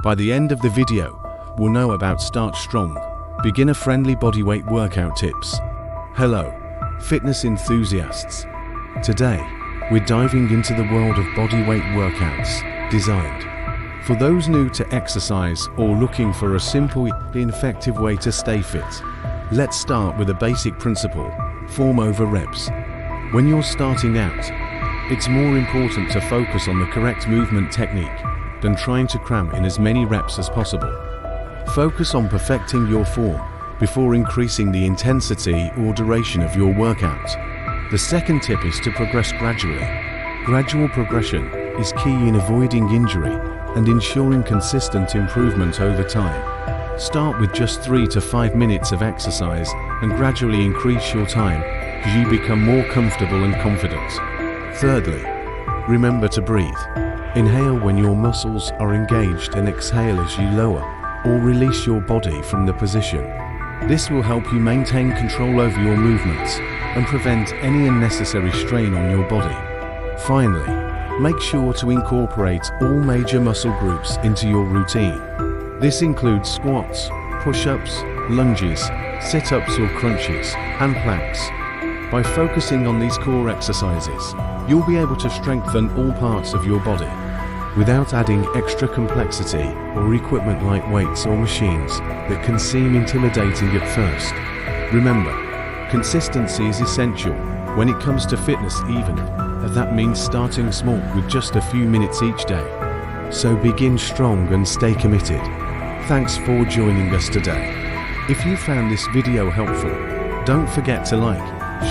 By the end of the video, we'll know about Start Strong, beginner-friendly bodyweight workout tips. Hello, fitness enthusiasts. Today, we're diving into the world of bodyweight workouts, designed for those new to exercise or looking for a simple yet effective way to stay fit. Let's start with a basic principle: form over reps. When you're starting out, it's more important to focus on the correct movement technique than trying to cram in as many reps as possible. Focus on perfecting your form before increasing the intensity or duration of your workout. The second tip is to progress gradually. Gradual progression is key in avoiding injury and ensuring consistent improvement over time. Start with just 3 to 5 minutes of exercise and gradually increase your time as you become more comfortable and confident. Thirdly, remember to breathe. Inhale when your muscles are engaged and exhale as you lower or release your body from the position. This will help you maintain control over your movements and prevent any unnecessary strain on your body. Finally, make sure to incorporate all major muscle groups into your routine. This includes squats, push-ups, lunges, sit-ups or crunches, and planks. By focusing on these core exercises, you'll be able to strengthen all parts of your body without adding extra complexity or equipment like weights or machines that can seem intimidating at first. Remember, consistency is essential when it comes to fitness, even if that means starting small with just a few minutes each day. So begin strong and stay committed. Thanks for joining us today. If you found this video helpful, don't forget to like,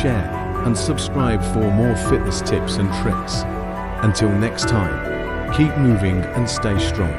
share, and subscribe for more fitness tips and tricks. Until next time, keep moving and stay strong.